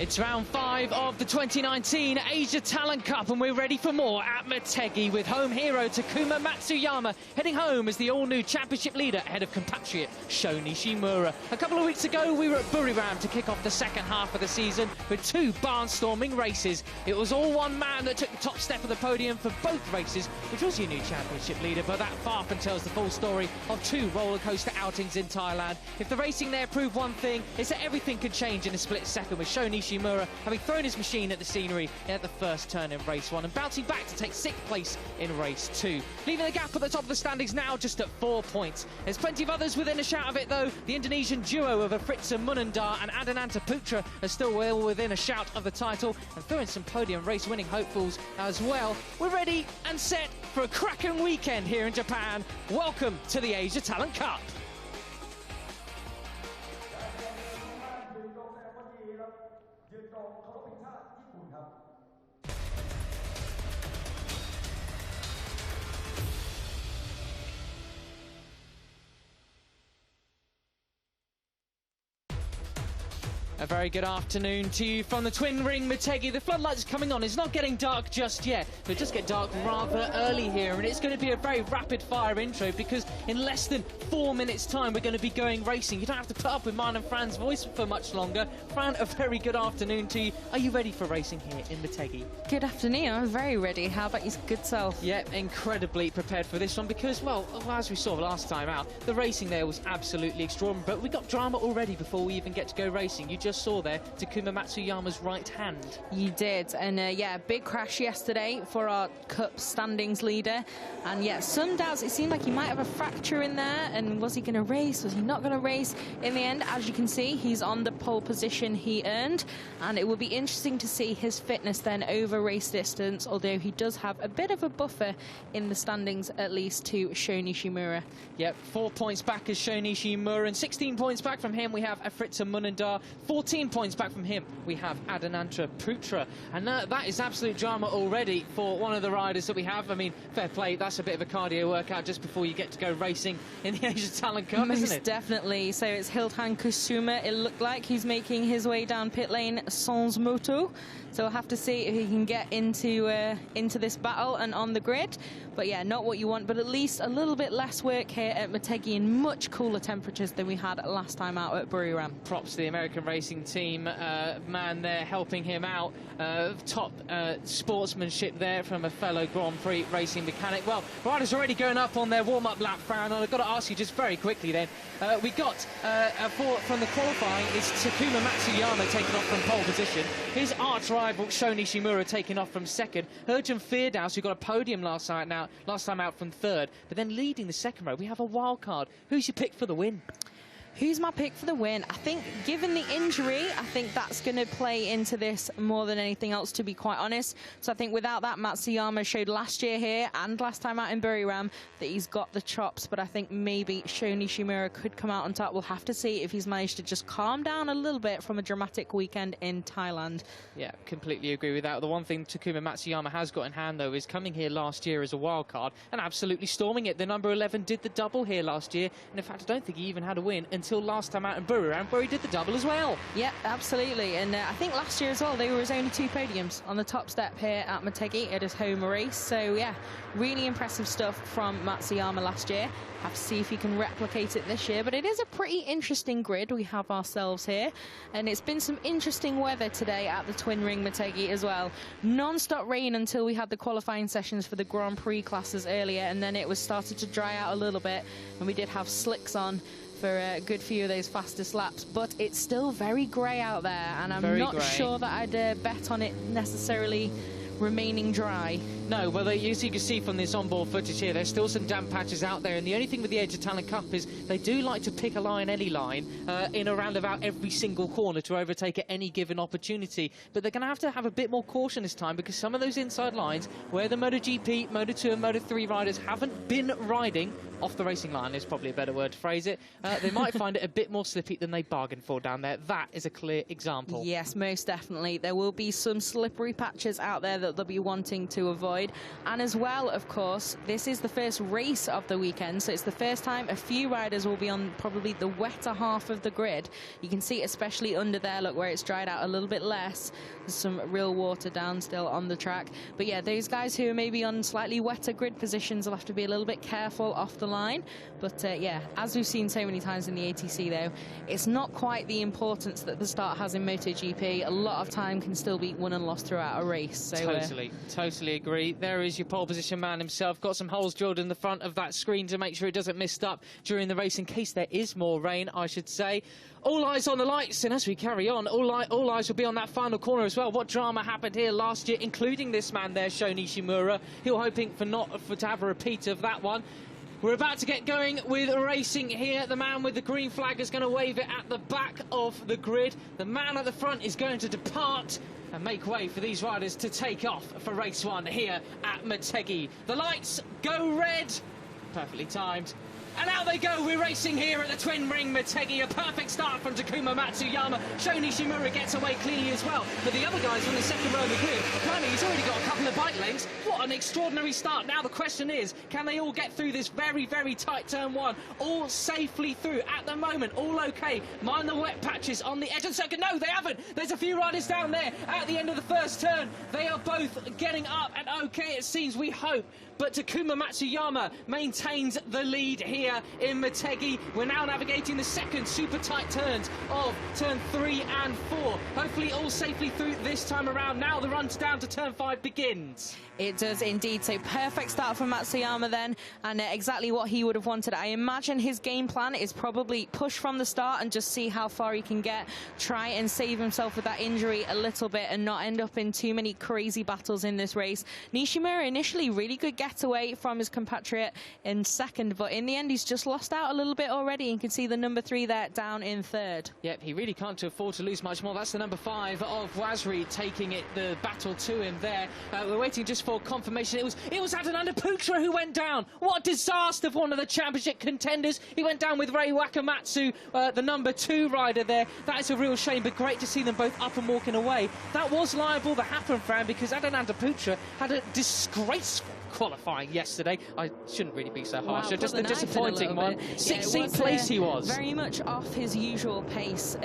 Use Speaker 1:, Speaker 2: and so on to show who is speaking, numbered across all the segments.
Speaker 1: It's round 5 of the 2019 Asia Talent Cup, and we're ready for more at Motegi with home hero Takuma Matsuyama heading home as the all-new championship leader ahead of compatriot Sho Nishimura. A couple of weeks ago, we were at Buriram to kick off the second half of the season with 2 barnstorming races. It was all one man that took the top step of the podium for both races, which was your new championship leader, but that far from tells the full story of 2 rollercoaster outings in Thailand. If the racing there proved one thing, it's that everything could change in a split second with Sho Nishimura having thrown his machine at the scenery at the first turn in race 1 and bouncing back to take 6th place in race 2. Leaving the gap at the top of the standings now just at 4 points. There's plenty of others within a shout of it though. The Indonesian duo of Afritza Munandar and Adananta Putra are still well within a shout of the title and throwing some podium race winning hopefuls as well. We're ready and set for a cracking weekend here in Japan. Welcome to the Asia Talent Cup. A very good afternoon to you from the Twin Ring Motegi. The floodlights are coming on. It's not getting dark just yet, but it does get dark rather early here, and it's going to be a very rapid-fire intro because in less than 4 minutes' time we're going to be going racing. You don't have to put up with mine and Fran's voice for much longer. Fran, a very good afternoon to you. Are you ready for racing here in Motegi?
Speaker 2: Good afternoon. I'm very ready. How about your good self?
Speaker 1: Yeah, incredibly prepared for this one because, well, as we saw last time out, the racing there was absolutely extraordinary, but we got drama already before we even get to go racing. You just saw there Takuma Matsuyama's right hand.
Speaker 2: You did, and yeah, big crash yesterday for our Cup standings leader, and yeah, some doubts. It seemed like he might have a fracture in there, and was he going to race? Was he not going to race? In the end, as you can see, he's on the pole position he earned, and it will be interesting to see his fitness then over race distance, although he does have a bit of a buffer in the standings, at least, to Sho Nishimura.
Speaker 1: Yep, 4 points back is Sho Nishimura, and 16 points back from him we have Afritza Munandar, 14 points back from him we have Adananta Putra, and that is absolute drama already for one of the riders that we have. I mean, fair play, that's a bit of a cardio workout just before you get to go racing in the Asia Talent Cup, isn't it?
Speaker 2: Most definitely. So it's Hildhan Kusuma, it looked like. He's making his way down pit lane sans moto, so we'll have to see if he can get into this battle and on the grid. But yeah, not what you want, but at least a little bit less work here at Motegi in much cooler temperatures than we had last time out at Buriram.
Speaker 1: Props to the American racing team, man there helping him out. Top sportsmanship there from a fellow Grand Prix racing mechanic. Well, riders already going up on their warm-up lap, Fran, and I've got to ask you just very quickly then. We got from the qualifying is Takuma Matsuyama taking off from pole position. His arch rival Sho Nishimura taking off from 2nd. Herjan Feerdaus, who got a podium last time out from 3rd, but then leading the 2nd row. We have a wild card. Who's your pick for the win?
Speaker 2: Who's my pick for the win? I think, given the injury, I think that's going to play into this more than anything else, to be quite honest. So I think without that, Matsuyama showed last year here and last time out in Buriram that he's got the chops, but I think maybe Sho Nishimura could come out on top. We'll have to see if he's managed to just calm down a little bit from a dramatic weekend in Thailand. Yeah,
Speaker 1: completely agree with that. The one thing Takuma Matsuyama has got in hand, though, is coming here last year as a wild card and absolutely storming it. The number 11 did the double here last year, and in fact, I don't think he even had a win until last time out in Buriram, where he did the double as well.
Speaker 2: Yeah, absolutely. And I think last year as well, they were his only 2 podiums on the top step here at Motegi at his home race. So yeah, really impressive stuff from Matsuyama last year. Have to see if he can replicate it this year, but it is a pretty interesting grid we have ourselves here, and it's been some interesting weather today at the Twin Ring Motegi as well. Non-stop rain until we had the qualifying sessions for the Grand Prix classes earlier, and then it was started to dry out a little bit, and we did have slicks on for a good few of those fastest laps, but it's still very grey out there, and I'm not sure that I'd bet on it necessarily remaining dry.
Speaker 1: No, well, as you can see from this onboard footage here, there's still some damp patches out there, and the only thing with the Asia Talent Cup is they do like to pick a line, any line, in around about every single corner to overtake at any given opportunity. But they're going to have a bit more caution this time because some of those inside lines where the MotoGP, Moto2 and Moto3 riders haven't been riding, off the racing line is probably a better word to phrase it, they might find it a bit more slippy than they bargained for down there. That is a clear example.
Speaker 2: Yes, most definitely. There will be some slippery patches out there that they'll be wanting to avoid. And as well, of course, this is the first race of the weekend, so it's the first time a few riders will be on probably the wetter half of the grid. You can see especially under there, look, where it's dried out a little bit less. There's some real water down still on the track. But yeah, those guys who are maybe on slightly wetter grid positions will have to be a little bit careful off the line. But yeah, as we've seen so many times in the ATC though, it's not quite the importance that the start has in MotoGP. A lot of time can still be won and lost throughout a race. So,
Speaker 1: totally agree. There is your pole position man himself. Got some holes drilled in the front of that screen to make sure it doesn't mist up during the race, in case there is more rain, I should say. All eyes on the lights, and as we carry on, all eyes will be on that final corner as well. What drama happened here last year, including this man there, Sho Nishimura. He'll hoping to have a repeat of that one. We're about to get going with racing here. The man with the green flag is going to wave it at the back of the grid. The man at the front is going to depart and make way for these riders to take off for race one here at Motegi. The lights go red. Perfectly timed. And out they go, we're racing here at the Twin Ring Motegi. A perfect start from Takuma Matsuyama. Sho Nishimura gets away cleanly as well. But the other guys from the second row of the grid, blimey, he's already got a couple of bike lanes. What an extraordinary start. Now the question is, can they all get through this very, very tight turn one? All safely through at the moment, all okay. Mind the wet patches on the edge of the circuit. No, they haven't. There's a few riders down there at the end of the first turn. They are both getting up and okay, it seems, we hope. But Takuma Matsuyama maintains the lead here in Motegi. We're now navigating the second super tight turns of turn 3 and 4. Hopefully all safely through this time around. Now the run down to turn 5 begins.
Speaker 2: It does indeed. So perfect start from Matsuyama then, and exactly what he would have wanted. I imagine his game plan is probably push from the start and just see how far he can get, try and save himself with that injury a little bit and not end up in too many crazy battles in this race. Nishimura initially really good getaway from his compatriot in second, but in the end he's just lost out a little bit already. You can see the number 3 there down in third.
Speaker 1: Yep, he really can't afford to lose much more. That's the number 5 of Wasri taking it, the battle to him there. We're waiting just for confirmation. It was Idemitsu who went down. What a disaster for one of the championship contenders. He went down with Rei Wakamatsu, the number 2 rider there. That is a real shame, but great to see them both up and walking away. That was liable to happen, Fran, because Idemitsu had a disgraceful qualifying yesterday. I shouldn't really be so harsh.
Speaker 2: Wow,
Speaker 1: just a disappointing one. 16th place he was.
Speaker 2: Very much off his usual pace.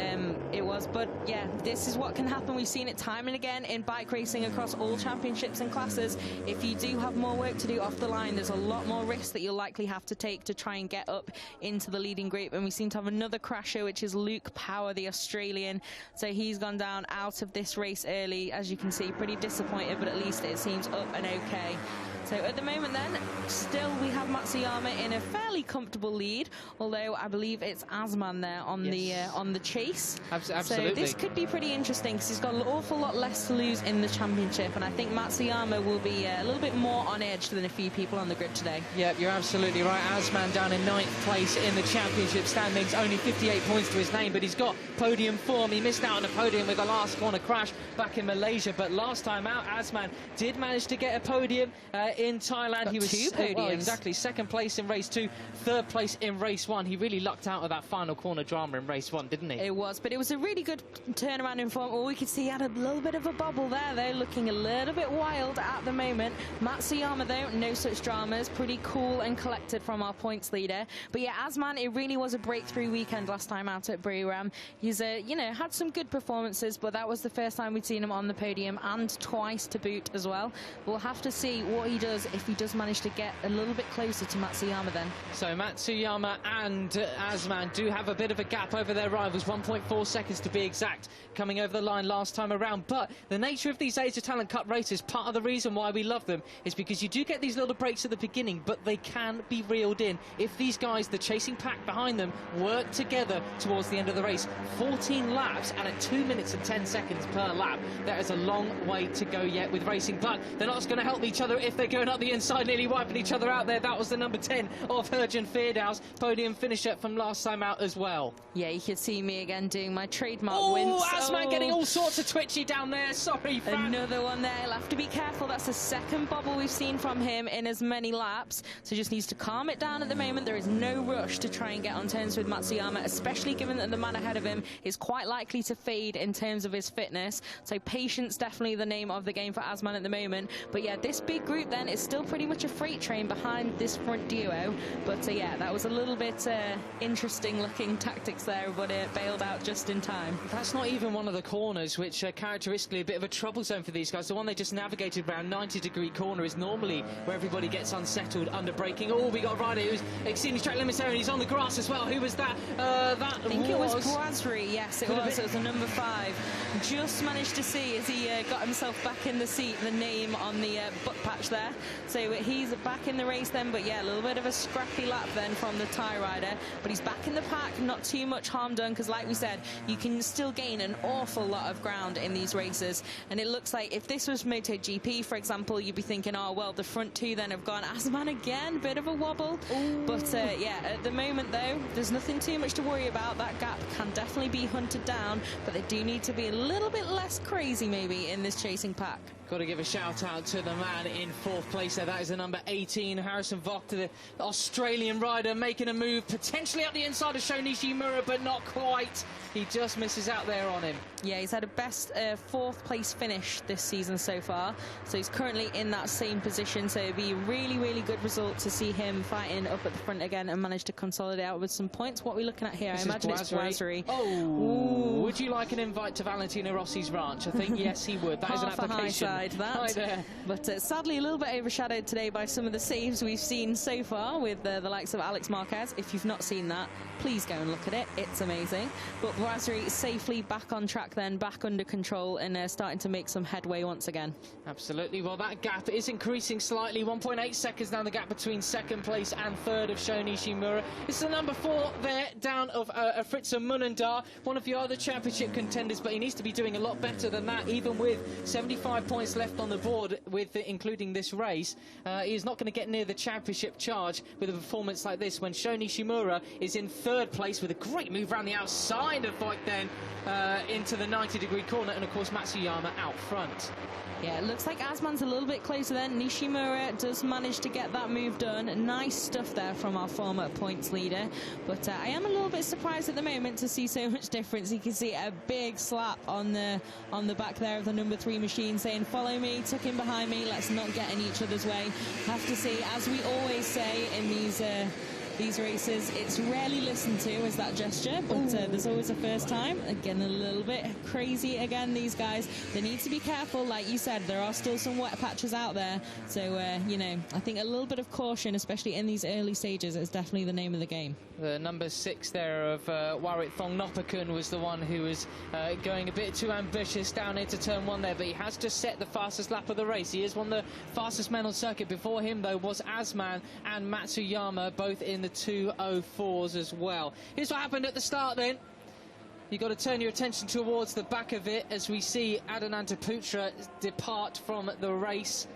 Speaker 2: It was, but yeah, this is what can happen. We've seen it time and again in bike racing across all championships and classes. If you do have more work to do off the line, there's a lot more risks that you'll likely have to take to try and get up into the leading group. And we seem to have another crasher, which is Luke Power, the Australian. So he's gone down out of this race early. As you can see, pretty disappointed, but at least it seems up and okay. So at the moment then, still we have Matsuyama in a fairly comfortable lead, although I believe it's Asman there on the chase.
Speaker 1: Absolutely.
Speaker 2: So this could be pretty interesting because he's got an awful lot less to lose in the championship, and I think Matsuyama will be a little bit more on edge than a few people on the grid today.
Speaker 1: Yep, you're absolutely right. Asman down in 9th place in the championship standings, only 58 points to his name, but he's got podium form. He missed out on a podium with the last corner crash back in Malaysia, but last time out, Asman did manage to get a podium in Thailand. He was
Speaker 2: 2 podiums.
Speaker 1: Well, exactly, 2nd place in race 2, 3rd place in race 1. He really lucked out of that final corner drama in race 1, didn't he?
Speaker 2: It was, but it was a really good turnaround in form. All we could see, he had a little bit of a bubble there, though, looking a little bit wild at the moment. Matsuyama, though, no such dramas, pretty cool and collected from our points leader. But yeah, Asman, it really was a breakthrough weekend last time out at Buriram. He's, you know, had some good performances, but that was the first time we'd seen him on the podium, and twice to boot as well. We'll have to see what he does if he does manage to get a little bit closer to Matsuyama then.
Speaker 1: So Matsuyama and Asman do have a bit of a gap over their rivals, 1.4 seconds to be exact, coming over the line last time around. But the nature of these Age of Talent Cup races, part of the reason why we love them is because you do get these little breaks at the beginning, but they can be reeled in if these guys, the chasing pack behind them, work together towards the end of the race. 14 laps and at 2 minutes and 10 seconds per lap. There is a long way to go yet with racing, but they're not going to help each other if they're going up the inside, nearly wiping each other out there. That was the number 10 of Herjan Feerdau's podium finisher from last time out as well.
Speaker 2: Yeah, you could see me again doing my trademark
Speaker 1: Oh,
Speaker 2: wince.
Speaker 1: Asman getting all sorts of twitchy down there. Sorry, Fran.
Speaker 2: Another one there. He'll have to be careful. That's the second bobble we've seen from him in as many laps. So just needs to calm it down at the moment. There is no rush to try and get on terms with Matsuyama, especially given that the man ahead of him is quite likely to fade in terms of his fitness. So patience definitely the name of the game for Asman at the moment. But yeah, this big group then is still pretty much a freight train behind this front duo. But yeah, that was a little bit interesting looking tactics there, but it bailed out just in time.
Speaker 1: That's not even one of the corners, which characteristically a bit of a trouble zone for these guys. The one they just navigated around 90-degree corner is normally where everybody gets unsettled under braking. Oh, we got a rider who's exceeding track limits there, and he's on the grass as well. Who was that?
Speaker 2: I think it was Brasserie. Yes, it was. It was the number 5. Just managed to see as he got himself back in the seat the name on the butt patch there. So he's back in the race then, but yeah, a little bit of a scrappy lap then from the tie rider. But he's back in the pack, not too much harm done, because like we said, you can still gain an awful lot of ground in these races. And it looks like if this was MotoGP, for example, you'd be thinking, oh, well, the front two then have gone. Asman again, bit of a wobble. Ooh. But yeah, at the moment, though, there's nothing too much to worry about. That gap can definitely be hunted down, but they do need to be a little bit less crazy, maybe, in this chasing pack.
Speaker 1: Got to give a shout out to the man in 4th place there. That is the number 18, Harrison Vogt, the Australian rider, making a move potentially up the inside of Sho Nishimura, but not quite. He just misses out there on him.
Speaker 2: Yeah, he's had a best 4th place finish this season so far, so he's currently in that same position. So it'd be a really, really good result to see him fighting up at the front again and manage to consolidate out with some points. What are we looking at here? I imagine it's Brasserie.
Speaker 1: Oh, ooh. Would you like an invite to Valentino Rossi's ranch? I think yes, he would. That is an application.
Speaker 2: That. There. But sadly a little bit overshadowed today by some of the saves we've seen so far with the likes of Alex Marquez. If you've not seen that, please go and look at it. It's amazing. But Brasserie safely back on track then, back under control, and starting to make some headway once again. Absolutely.
Speaker 1: Well, that gap is increasing slightly. 1.8 seconds down the gap between 2nd place and 3rd of Sho Nishimura. It's the number 4 there, down of Fritz Munandar, one of your other championship contenders, but he needs to be doing a lot better than that, even with 75 points left on the board, with including this race. He is not going to get near the championship charge with a performance like this when Sho Nishimura is in 3rd place with a great move around the outside of Voigt then into the 90-degree corner, and of course Matsuyama out front.
Speaker 2: Yeah, it looks like Asman's a little bit closer then. Nishimura does manage to get that move done. Nice stuff there from our former points leader. But I am a little bit surprised at the moment to see so much difference. You can see a big slap on the back there of the number 3 machine saying, follow me, tuck in behind me, let's not get in each other's way. Have to see, as we always say in these races, it's rarely listened to as that gesture, but there's always a first time. Again, a little bit crazy again, these guys. They need to be careful, like you said, there are still some wet patches out there. So, you know, I think a little bit of caution, especially in these early stages, is definitely the name of the game.
Speaker 1: The number 6 there of Warit Thongnopakun was the one who was going a bit too ambitious down into turn 1 there, but he has just set the fastest lap of the race. He is one of the fastest men on circuit. Before him, though, was Asman and Matsuyama, both in the 2:04s as well. Here's what happened at the start then. You've got to turn your attention towards the back of it as we see Adanantaputra depart from the race.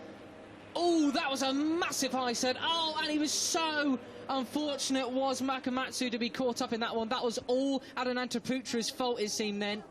Speaker 1: Oh, that was a massive high set. Oh, and he was so unfortunate, was Makamatsu, to be caught up in that one. That was all Adanantaputra's fault, it seemed then.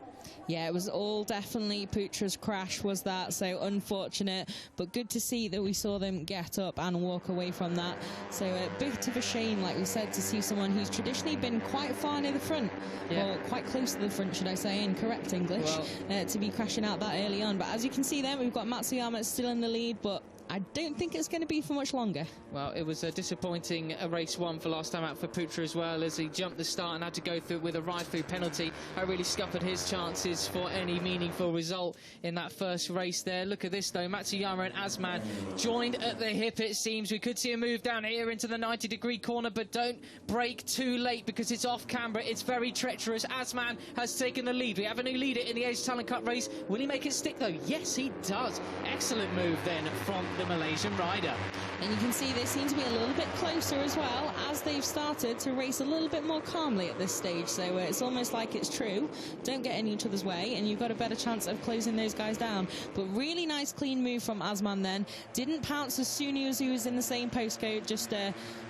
Speaker 2: Yeah, it was all definitely Putra's crash, was that, so unfortunate, but good to see that we saw them get up and walk away from that. So a bit of a shame, like we said, to see someone who's traditionally been quite far near the front, or quite close to the front, should I say, in correct English, to be crashing out that early on. But as you can see there, we've got Matsuyama still in the lead, but I don't think it's going to be for much longer.
Speaker 1: Well, it was a disappointing race 1 for last time out for Putra as well, as he jumped the start and had to go through with a ride-through penalty. That really scuppered his chances for any meaningful result in that first race there. Look at this, though. Matsuyama and Asman joined at the hip, it seems. We could see a move down here into the 90-degree corner, but don't break too late because it's off camera. It's very treacherous. Asman has taken the lead. We have a new leader in the Asia Talent Cup race. Will he make it stick, though? Yes, he does. Excellent move then from the Malaysian rider.
Speaker 2: And you can see they seem to be a little bit closer as well, as they've started to race a little bit more calmly at this stage. So it's almost like it's true. Don't get in each other's way, and you've got a better chance of closing those guys down. But really nice, clean move from Azman then. Didn't pounce as soon as he was in the same postcode, just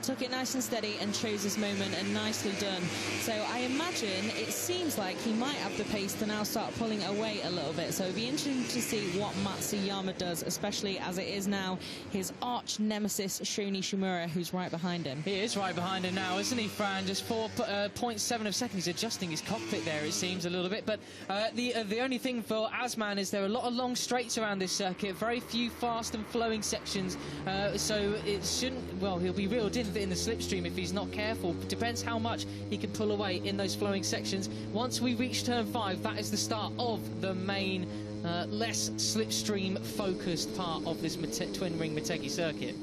Speaker 2: took it nice and steady and chose his moment, and nicely done. So I imagine it seems like he might have the pace to now start pulling away a little bit. So it'd be interesting to see what Matsuyama does, especially as it is now his arch nemesis Sho Nishimura who's right behind him.
Speaker 1: He is right behind him now, isn't he, Fran? Just 4.7 of seconds. He's adjusting his cockpit there, it seems, a little bit. But the only thing for Azman is there are a lot of long straights around this circuit, very few fast and flowing sections. So it shouldn't, well, he'll be reeled in the slipstream if he's not careful. Depends how much he can pull away in those flowing sections. Once we reach turn 5, that is the start of the main less slipstream focused part of this twin ring Motegi circuit.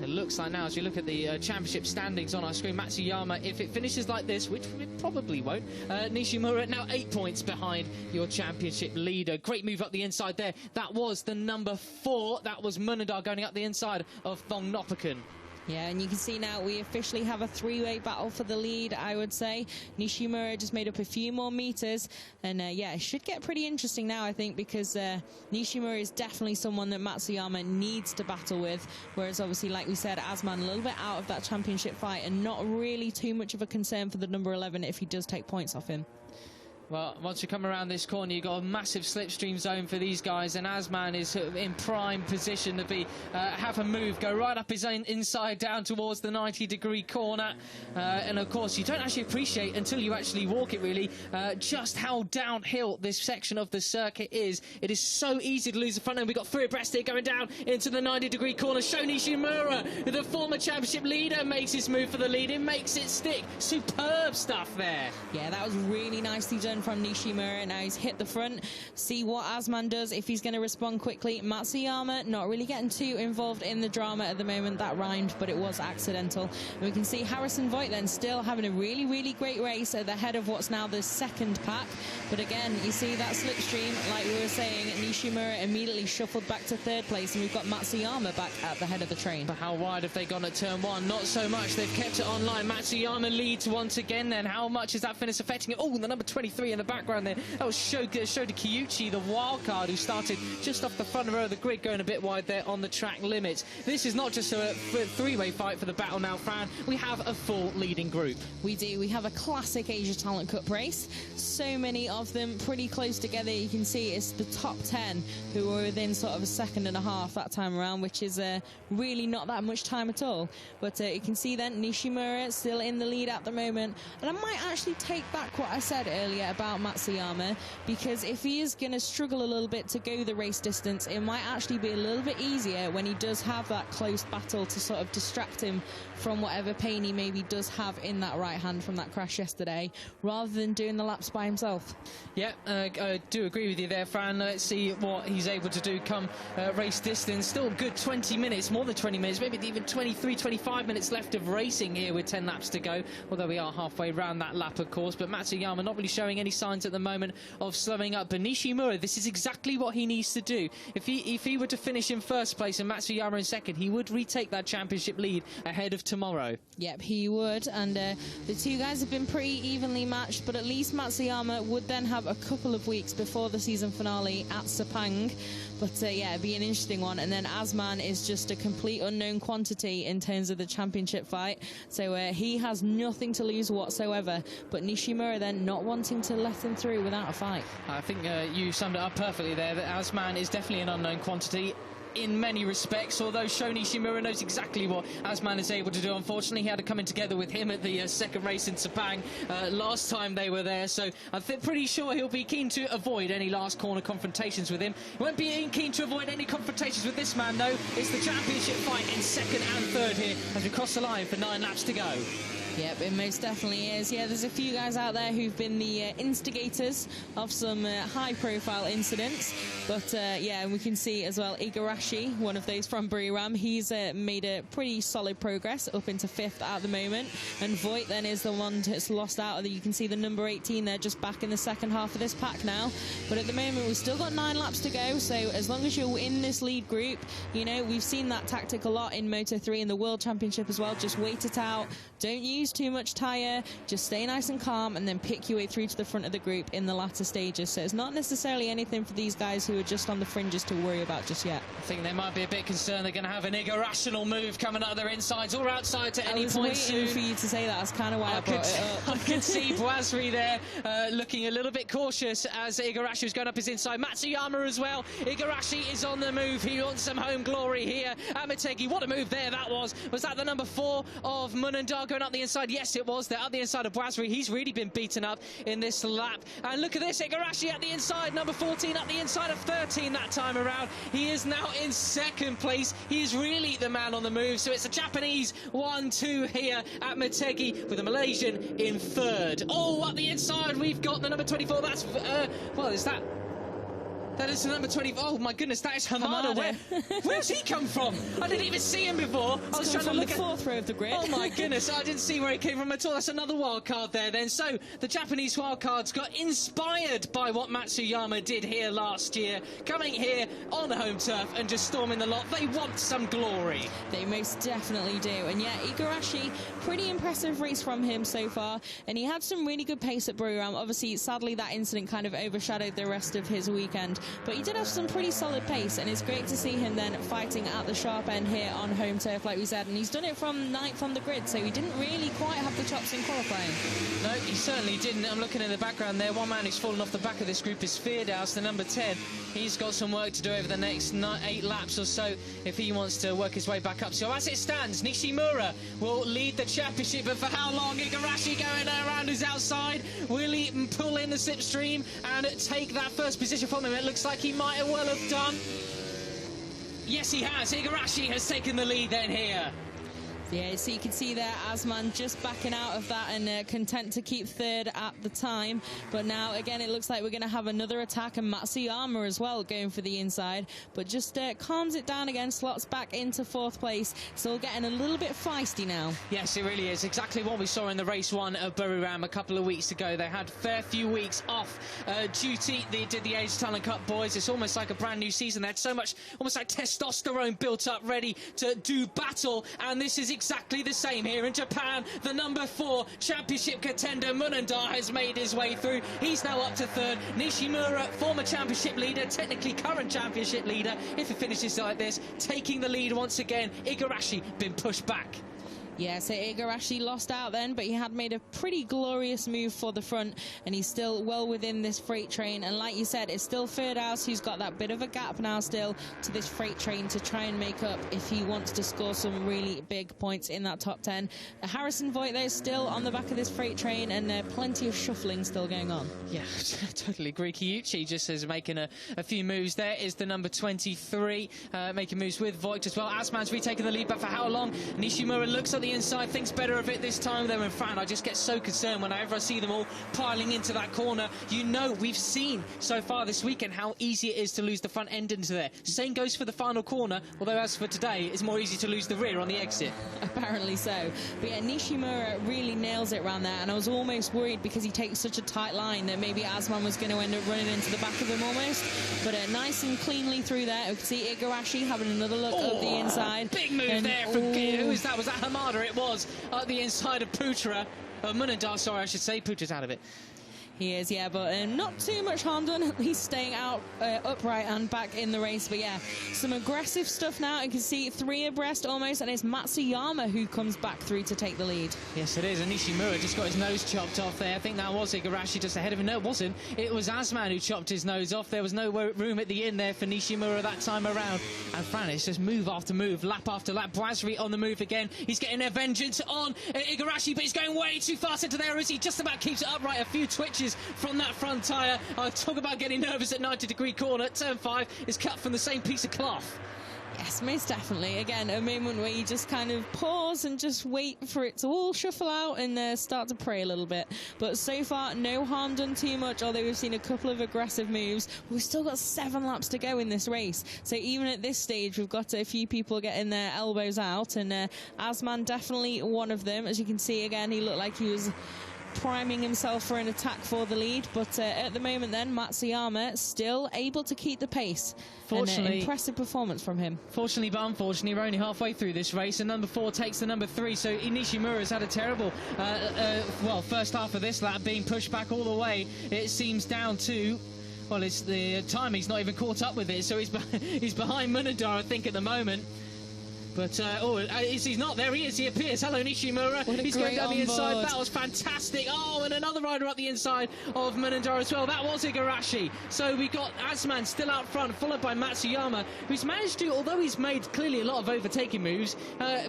Speaker 1: It looks like now, as you look at the championship standings on our screen, Matsuyama, if it finishes like this, which it probably won't, Nishimura now 8 points behind your championship leader. Great move up the inside there. That was the number 4. That was Munadar going up the inside of Thongnopakan.
Speaker 2: Yeah, and you can see now we officially have a three-way battle for the lead, I would say. Nishimura just made up a few more meters. And, yeah, it should get pretty interesting now, I think, because Nishimura is definitely someone that Matsuyama needs to battle with. Whereas, obviously, like we said, Azman a little bit out of that championship fight and not really too much of a concern for the number 11 if he does take points off him.
Speaker 1: Well, once you come around this corner, you've got a massive slipstream zone for these guys, and Azman is in prime position to have a move, go right up his own inside down towards the 90-degree corner. And, of course, you don't actually appreciate until you actually walk it, really, just how downhill this section of the circuit is. It is so easy to lose the front end. We've got 3 abreast here going down into the 90-degree corner. Sho Nishimura, the former championship leader, makes his move for the lead. It makes it stick. Superb stuff there.
Speaker 2: Yeah, that was really nicely done from Nishimura. Now he's hit the front. See what Azman does, if he's going to respond quickly. Matsuyama not really getting too involved in the drama at the moment. That rhymed, but it was accidental. And we can see Harrison Voigt then still having a really, really great race at the head of what's now the second pack. But again, you see that slipstream, like we were saying, Nishimura immediately shuffled back to 3rd place, and we've got Matsuyama back at the head of the train.
Speaker 1: But how wide have they gone at turn 1? Not so much. They've kept it online. Matsuyama leads once again then. How much is that finish affecting it? Oh, the number 23 in the background there. That was Shota Kiyuchi, the wild card, who started just off the front row of the grid, going a bit wide there on the track limits. This is not just a three-way fight for the battle now, Fran. We have a full leading group.
Speaker 2: We do. We have a classic Asia Talent Cup race. So many of them pretty close together. You can see it's the top 10 who were within sort of a second and a half that time around, which is really not that much time at all. But you can see then Nishimura still in the lead at the moment. And I might actually take back what I said earlier about Matsuyama, because if he is going to struggle a little bit to go the race distance, it might actually be a little bit easier when he does have that close battle to sort of distract him from whatever pain he maybe does have in that right hand from that crash yesterday, rather than doing the laps by himself.
Speaker 1: Yeah, I do agree with you there, Fran. Let's see what he's able to do come race distance. Still a good 20 minutes, more than 20 minutes, maybe even 23, 25 minutes left of racing here with 10 laps to go, although we are halfway around that lap, of course. But Matsuyama not really showing any signs at the moment of slowing up. But Nishimura, this is exactly what he needs to do. If he were to finish in 1st place and Matsuyama in 2nd, he would retake that championship lead ahead of tomorrow.
Speaker 2: Yep, he would. And the two guys have been pretty evenly matched, but at least Matsuyama would then have a couple of weeks before the season finale at Sepang. But yeah, it'd be an interesting one. And then Azman is just a complete unknown quantity in terms of the championship fight. So he has nothing to lose whatsoever. But Nishimura then not wanting to let him through without a fight.
Speaker 1: I think you summed it up perfectly there, that Azman is definitely an unknown quantity in many respects, although Sho Nishimura knows exactly what Azman is able to do. Unfortunately, he had to come in together with him at the second race in Sepang last time they were there, so I'm pretty sure he'll be keen to avoid any last corner confrontations with him. He won't be keen to avoid any confrontations with this man, though. It's the championship fight in 2nd and 3rd here as we cross the line for 9 laps to go.
Speaker 2: Yep, it most definitely is. Yeah, there's a few guys out there who've been the instigators of some high-profile incidents. But, yeah, we can see as well Igarashi, one of those from Buriram, he's made a pretty solid progress up into 5th at the moment. And Voigt then is the one that's lost out. You can see the number 18 there just back in the second half of this pack now. But at the moment, we've still got 9 laps to go. So as long as you're in this lead group, you know, we've seen that tactic a lot in Moto3 and the World Championship as well. Just wait it out. Don't use too much tyre. Just stay nice and calm and then pick your way through to the front of the group in the latter stages. So it's not necessarily anything for these guys who are just on the fringes to worry about just yet.
Speaker 1: I think they might be a bit concerned they're going to have an irrational move coming out of their insides or outside at any point soon.
Speaker 2: I was waiting for you to say that. That's kind of why I brought it up.
Speaker 1: I could see Boisri there looking a little bit cautious as Igarashi was going up his inside. Matsuyama as well. Igarashi is on the move. He wants some home glory here at Motegi. What a move there that was. Was that the number 4 of Munandar going up the inside? Yes, it was. They're up the inside of Boisri. He's really been beaten up in this lap. And look at this. Igarashi at the inside. Number 14 up the inside of 13 that time around. He is now in 2nd place. He is really the man on the move. So it's a Japanese 1-2 here at Motegi with a Malaysian in 3rd. Oh, up the inside we've got the number 24. That's, well, is that... That is the number 20. Oh my goodness, that is Hamada. Where's he come from? I didn't even see him before. I was trying to look
Speaker 2: at the 4th row of the grid.
Speaker 1: Oh my goodness, I didn't see where he came from at all. That's another wild card there then. So the Japanese wild cards got inspired by what Matsuyama did here last year, coming here on home turf and just storming the lot. They want some glory.
Speaker 2: They most definitely do. And yeah, Igarashi, pretty impressive race from him so far. And he had some really good pace at Buriram. Obviously, sadly, that incident kind of overshadowed the rest of his weekend. But he did have some pretty solid pace, and it's great to see him then fighting at the sharp end here on home turf, like we said. And he's done it from 9th on the grid, so he didn't really quite have the chops in qualifying.
Speaker 1: No, he certainly didn't. I'm looking in the background there. One man who's fallen off the back of this group is Feardaus, the number 10. He's got some work to do over the next 8 laps or so if he wants to work his way back up. So as it stands, Nishimura will lead the championship, but for how long? Igarashi going around his outside. Will he pull in the slipstream and take that first position from him? It looks like he might well have done. Yes, he has. Igarashi has taken the lead then here.
Speaker 2: Yeah, so you can see there Asman just backing out of that and content to keep 3rd at the time. But now, again, it looks like we're going to have another attack, and Matsuyama as well going for the inside. But just calms it down again, slots back into 4th place. Still getting a little bit feisty now.
Speaker 1: Yes, it really is. Exactly what we saw in the race 1 of Buriram a couple of weeks ago. They had a fair few weeks off duty. They did the Age Talent Cup, boys. It's almost like a brand new season. They had so much, almost like testosterone built up, ready to do battle. And this is exactly the same here in Japan. The number 4 championship contender Munandar has made his way through. He's now up to 3rd. Nishimura, former championship leader, technically current championship leader, if it finishes like this, taking the lead once again. Igarashi been pushed back.
Speaker 2: Yeah, so Igarashi lost out then, but he had made a pretty glorious move for the front, and he's still well within this freight train. And like you said, it's still Feardaus who's got that bit of a gap now still to this freight train to try and make up if he wants to score some really big points in that top 10. Harrison Voigt, though, still on the back of this freight train, and plenty of shuffling still going on.
Speaker 1: Yeah, totally agree. Kiyuchi just is making a few moves. There is the number 23 making moves with Voigt as well. Asman's retaking the lead, but for how long? Nishimura looks at the inside, thinks better of it this time though. In front, I just get so concerned whenever I see them all piling into that corner. You know, we've seen so far this weekend how easy it is to lose the front end into there. Same goes for the final corner, although as for today, it's more easy to lose the rear on the exit.
Speaker 2: Apparently so. But yeah, Nishimura really nails it around there, and I was almost worried because he takes such a tight line that maybe Asman was going to end up running into the back of him almost. But nice and cleanly through there. We can see Igarashi having another look at the inside.
Speaker 1: Big move there from who was that? Was that Hamada? It was at the inside of Putra. Munandar, sorry, I should say. Putra's out of it.
Speaker 2: He is, yeah, but not too much harm done. At least staying out upright and back in the race. But yeah, some aggressive stuff now. You can see 3 abreast almost, and it's Matsuyama who comes back through to take the lead.
Speaker 1: Yes, it is. And Nishimura just got his nose chopped off there. I think that was Igarashi just ahead of him. No, it wasn't. It was Asman who chopped his nose off. There was no room at the end there for Nishimura that time around. And Fran, it's just move after move, lap after lap. Boisri on the move again. He's getting their vengeance on Igarashi, but he's going way too fast into there as he just about keeps it upright. A few twitches from that front tyre. I talk about getting nervous at 90-degree corner. Turn 5 is cut from the same piece of cloth.
Speaker 2: Yes, most definitely. Again, a moment where you just kind of pause and just wait for it to all shuffle out and start to pray a little bit. But so far, no harm done too much, although we've seen a couple of aggressive moves. We've still got 7 laps to go in this race. So even at this stage, we've got a few people getting their elbows out, and Asman definitely one of them. As you can see, again, he looked like he was priming himself for an attack for the lead, but at the moment then Matsuyama still able to keep the pace. Fortunately, an impressive performance from him.
Speaker 1: Fortunately but unfortunately, we're only halfway through this race, and number 4 takes the number 3, so Nishimura's had a terrible well, first half of this lap, being pushed back all the way. It seems down to, well, it's the timing's not even caught up with it, so he's behind Munadar, I think, at the moment. But, he's not. There he is. He appears. Hello, Nishimura. He's going down the inside. That was fantastic. Oh, and another rider up the inside of Munadar as well. That was Igarashi. So we got Asman still out front, followed by Matsuyama, who's managed to, although he's made clearly a lot of overtaking moves,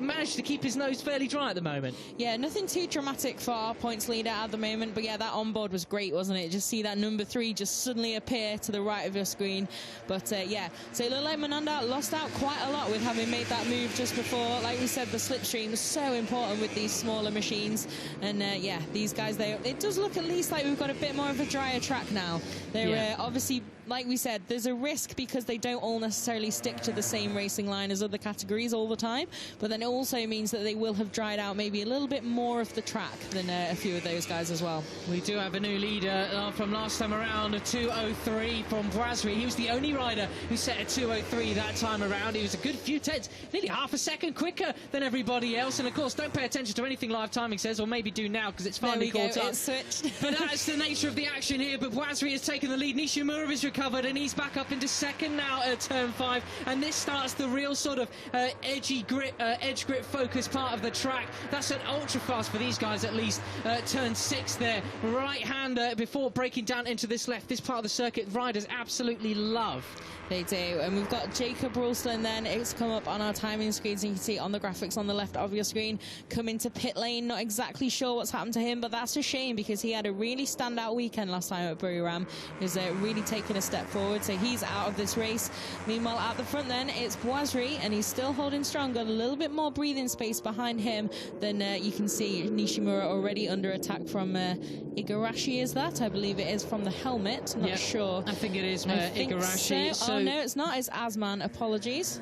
Speaker 1: managed to keep his nose fairly dry at the moment. Yeah, nothing too dramatic for our points leader at the moment. But, yeah, that onboard was great, wasn't it? Just see that number 3 just suddenly appear to the right of your screen. But, yeah, so it looked like Munadar lost out quite a lot with having made that move just before. Like we said, the slipstream is so important with these smaller machines, and yeah, these guys, it does look at least like we've got a bit more of a drier track now. They're obviously, like we said, there's a risk because they don't all necessarily stick to the same racing line as other categories all the time, but then it also means that they will have dried out maybe a little bit more of the track than a few of those guys as well. We do have a new leader from last time around, a 2:03 from Brasri. He was the only rider who set a 2:03 that time around. He was a good few tenths, nearly half a second quicker than everybody else, and of course don't pay attention to anything live timing says, or maybe do now because it's finally caught up. It's switched. But that's the nature of the action here. But Brasri has taken the lead. Nishimura is recovered, and he's back up into second now at turn 5, and this starts the real sort of edge grip focus part of the track. That's an ultra fast for these guys, at least. Turn 6 there, right hander before breaking down into this left. This part of the circuit riders absolutely love. They do, and we've got Jacob Ralston then. It's come up on our timing screens, and you can see it on the graphics on the left of your screen. Come into pit lane, not exactly sure what's happened to him, but that's a shame because he had a really standout weekend last time at Buriram. He's really taken a step forward, so he's out of this race. Meanwhile, at the front then, it's Boisri, and he's still holding strong, got a little bit more breathing space behind him than you can see Nishimura already under attack from Igarashi, is that? I believe it is from the helmet, not sure. I think it is Igarashi. So. Oh, no, it's not. It's Asman. Apologies.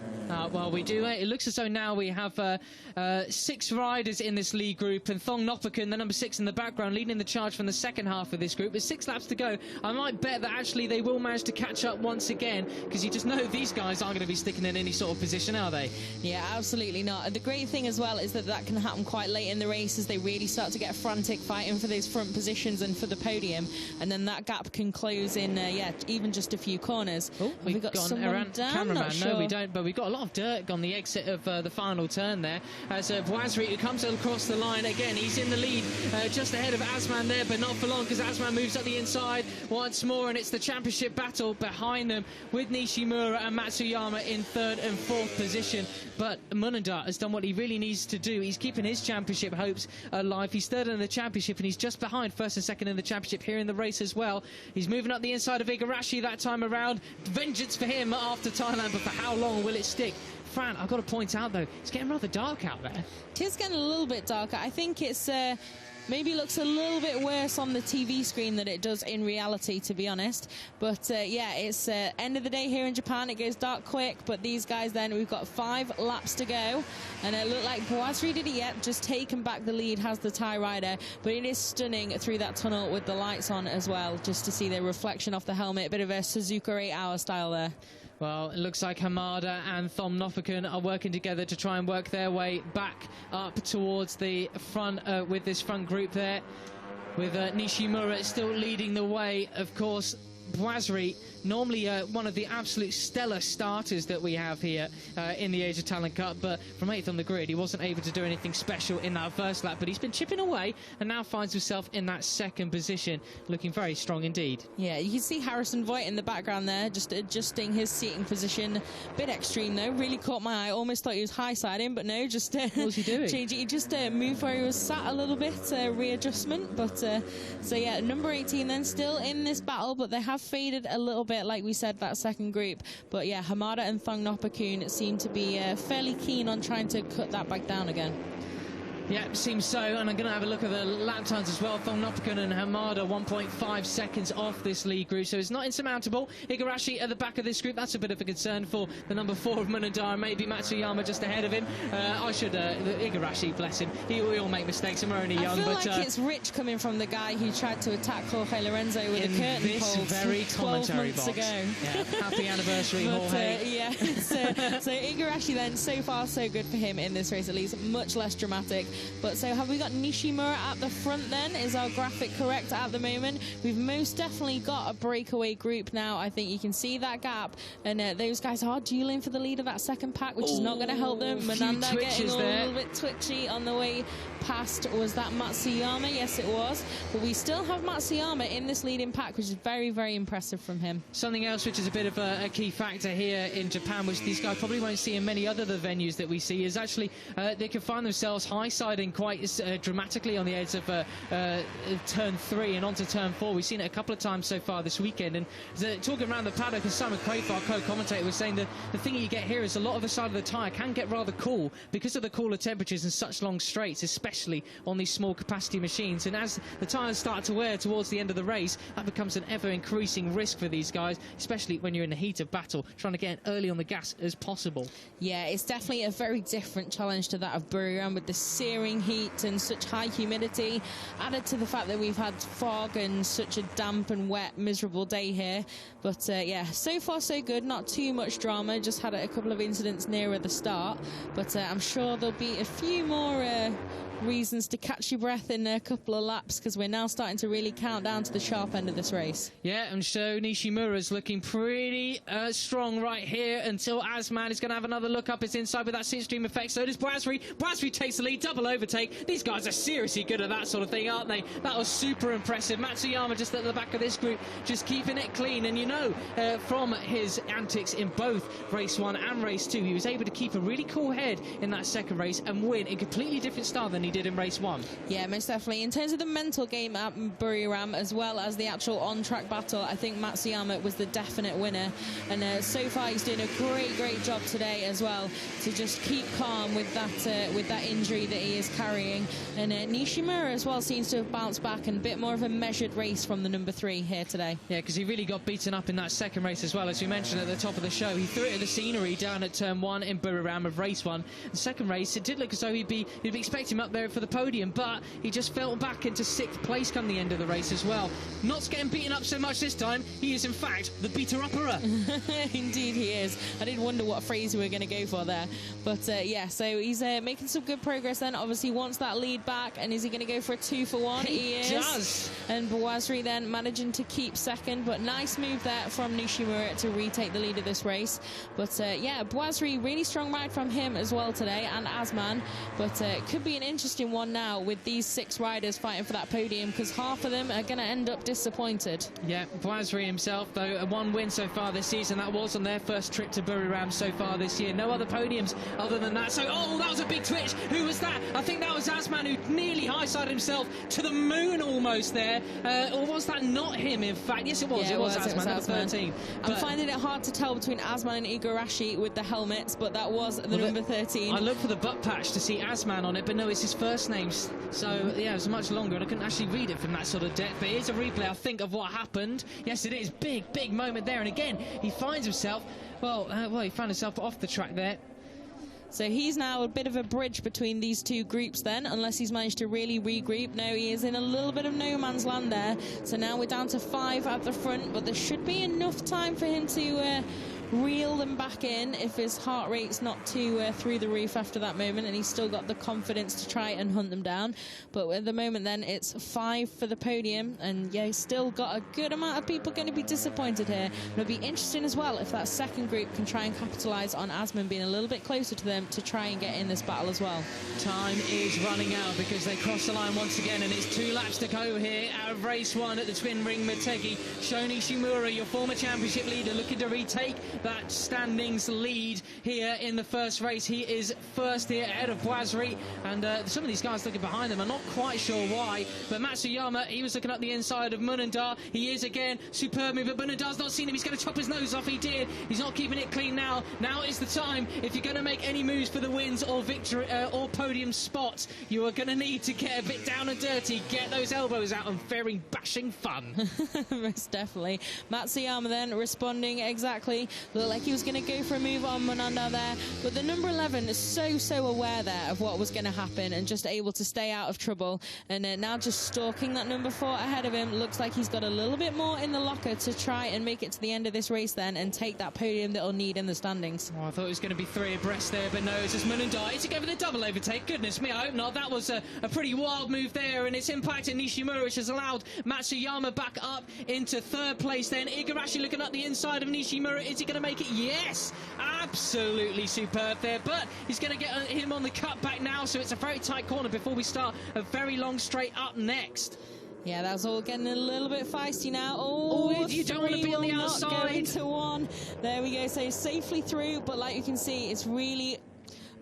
Speaker 1: Well, we do. It looks as though now we have 6 riders in this lead group, and Thong Nopakun, the number 6 in the background, leading the charge from the second half of this group. With 6 laps to go, I might bet that actually they will manage to catch up once again, because you just know these guys aren't going to be sticking in any sort of position, are they? Yeah, absolutely not. And the great thing as well is that that can happen quite late in the race as they really start to get frantic fighting for those front positions and for the podium, and then that gap can close in, yeah, even just a few corners. Oh, we've got someone down. Cameraman, sure. No, we don't, but we've got a lot of dirt on the exit of the final turn there. As Boisri, who comes across the line again, he's in the lead, just ahead of Asman there, but not for long because Asman moves up the inside once more, and it's the championship battle behind them with Nishimura and Matsuyama in 3rd and 4th position. But Munadar has done what he really needs to do. He's keeping his championship hopes alive. He's 3rd in the championship, and he's just behind 1st and 2nd in the championship here in the race as well. He's moving up the inside of Igarashi that time around. Vengeance for him after Thailand, but for how long will it stick? Fran, I've got to point out, though, it's getting rather dark out there. It is getting a little bit darker. I think it's maybe looks a little bit worse on the TV screen than it does in reality, to be honest. But, yeah, it's end of the day here in Japan. It goes dark quick, but these guys then, we've got 5 laps to go. And it looked like Boisri did it yet, just taken back the lead, has the Thai rider. But it is stunning through that tunnel with the lights on as well, just to see the reflection off the helmet. A bit of a Suzuka 8-hour style there. Well, it looks like Hamada and Thom Nopakun are working together to try and work their way back up towards the front with this front group there, with Nishimura still leading the way. Of course, Boisri, normally one of the absolute stellar starters that we have here in the Asia Talent Cup, but from 8th on the grid, he wasn't able to do anything special in that first lap, but he's been chipping away and now finds himself in that 2nd position, looking very strong indeed. Yeah, you can see Harrison Voigt in the background there, just adjusting his seating position. Bit extreme though, really caught my eye. Almost thought he was high-siding, but no, just what was he doing? He just moved where he was sat a little bit, readjustment. But so yeah, number 18 then still in this battle, but they have faded a little bit
Speaker 2: like we said, that second group. But yeah, Hamada and Thongnopakun seem to be fairly keen on trying to cut that back down again.
Speaker 1: Yeah, it seems so, and I'm going to have a look at the lap times as well. Thongnopakun and Hamada 1.5 seconds off this lead group, so it's not insurmountable. Igarashi at the back of this group, that's a bit of a concern for the number 4 of Munendara, maybe Matsuyama just ahead of him. Igarashi, bless him, we all make mistakes and we're only young.
Speaker 2: I feel like it's rich coming from the guy who tried to attack Jorge Lorenzo with a curtain pole
Speaker 1: very
Speaker 2: 12 months
Speaker 1: box.
Speaker 2: ago.
Speaker 1: Yeah, happy anniversary, Jorge.
Speaker 2: Yeah, so Igarashi then, so far so good for him in this race, at least much less dramatic. But so have we got Nishimura at the front then? Is our graphic correct at the moment? We've most definitely got a breakaway group now. I think you can see that gap. And those guys are dueling for the lead of that second pack, which is not going to help them. Mananda getting a little bit twitchy on the way past. Was that Matsuyama? Yes, it was. But we still have Matsuyama in this leading pack, which is very, very impressive from him.
Speaker 1: Something else which is a bit of a key factor here in Japan, which these guys probably won't see in many other the venues that we see, is actually they can find themselves high-siding quite dramatically on the edge of turn 3 and onto turn 4. We've seen it a couple of times so far this weekend, and talking around the paddock, and Simon Quaife, our co-commentator, was saying that the thing you get here is a lot of the side of the tyre can get rather cool because of the cooler temperatures and such long straights, especially on these small capacity machines. And as the tyres start to wear towards the end of the race, that becomes an ever-increasing risk for these guys, especially when you're in the heat of battle, trying to get early on the gas as possible.
Speaker 2: Yeah, it's definitely a very different challenge to that of Buriram, with the searing heat and such high humidity, added to the fact that we've had fog and such a damp and wet, miserable day here. But yeah, so far so good, not too much drama, just had a couple of incidents nearer the start. But I'm sure there'll be a few more reasons to catch your breath in a couple of laps, because we're now starting to really count down to the sharp end of this race.
Speaker 1: Yeah, and so Nishimura's looking pretty strong right here until Asman is going to have another look up his inside with that slipstream effect. So does Boisri. Boisri takes the lead, double overtake. These guys are seriously good at that sort of thing, aren't they? That was super impressive. Matsuyama just at the back of this group, just keeping it clean. And you know, from his antics in both race 1 and race 2, he was able to keep a really cool head in that second race and win in a completely different style than he did in race 1.
Speaker 2: Yeah, most definitely. In terms of the mental game at Buriram, as well as the actual on-track battle, I think Matsuyama was the definite winner. And so far, he's doing a great job today as well to just keep calm with that injury that he is carrying. And Nishimura as well seems to have bounced back, and a bit more of a measured race from the number 3 here today.
Speaker 1: Yeah, because he really got beaten up in that second race as well. As we mentioned at the top of the show, he threw it at the scenery down at turn 1 in Buriram of race 1. The second race, it did look as though you'd be expecting him up there for the podium, but he just fell back into 6th place come the end of the race as well. Not getting beaten up so much this time. He is in fact the beater-upperer.
Speaker 2: Indeed he is. I did wonder what phrase we were going to go for there, but yeah, so he's making some good progress then. Obviously wants that lead back, and is he going to go for a 2 for 1? He
Speaker 1: does.
Speaker 2: And Boisri then managing to keep second, but nice move there from Nishimura to retake the lead of this race. But yeah, Boisri, really strong ride from him as well today, and Asman. But it could be an interesting one now with these 6 riders fighting for that podium, because half of them are going to end up disappointed.
Speaker 1: Yeah, Boisri himself, though, 1 win so far this season. That was on their first trip to Buriram so far this year. No other podiums other than that. So, oh, that was a big twitch. Who was that? I think that was Asman, who nearly high-sided himself to the moon almost there. Or was that not him, in fact? Yes, it was.
Speaker 2: Yeah,
Speaker 1: it was Asman, number 13.
Speaker 2: I'm finding it hard to tell between Asman and Igarashi with the helmets, but that was the number 13.
Speaker 1: I looked for the butt patch to see Asman on it, but no, it's his first name. So, yeah, it was much longer, and I couldn't actually read it from that sort of depth. But here's a replay, I think, of what happened. Yes, it is. Big moment there. And again, he finds himself, he found himself off the track there.
Speaker 2: So he's now a bit of a bridge between these 2 groups then, unless he's managed to really regroup. No, he is in a little bit of no man's land there. So now we're down to 5 at the front, but there should be enough time for him to reel them back in if his heart rate's not too through the roof after that moment, and he's still got the confidence to try and hunt them down. But at the moment then, it's 5 for the podium, and yeah, he's still got a good amount of people going to be disappointed here. It'll be interesting as well if that second group can try and capitalise on Asman being a little bit closer to them to try and get in this battle as well.
Speaker 1: Time is running out because they cross the line once again, and it's 2 laps to go here out of race 1 at the Twin Ring Motegi. Sho Nishimura, your former championship leader, looking to retake that standings lead here in the first race. He is first here ahead of Boisri, and some of these guys looking behind them are not quite sure why, but Matsuyama, he was looking up the inside of Munandar. He is again superb move, but Munandar's not seen him. He's going to chop his nose off. He did. He's not keeping it clean now. Now is the time. If you're going to make any moves for the wins or victory or podium spots, you are going to need to get a bit down and dirty, get those elbows out, and very bashing fun.
Speaker 2: Most definitely. Matsuyama then responding exactly. Looked like he was going to go for a move on Munandar there, but the number 11 is so aware there of what was going to happen and just able to stay out of trouble, and now just stalking that number 4 ahead of him. Looks like he's got a little bit more in the locker to try and make it to the end of this race then and take that podium that he'll need in the standings.
Speaker 1: Oh, I thought it was going to be 3 abreast there, but no, it's just Munandar. Is he going for the double overtake? Goodness me, I hope not. That was a pretty wild move there, and it's impacted Nishimura, which has allowed Matsuyama back up into 3rd place then. Igarashi looking at the inside of Nishimura. Is he going to make it? Yes! Absolutely superb there, but he's going to get him on the cutback now, so it's a very tight corner before we start a very long straight up next.
Speaker 2: Yeah, that's all getting a little bit feisty now. Oh,
Speaker 1: you don't want to be on the outside.
Speaker 2: Not go into 1. There we go, so safely through, but like you can see, it's really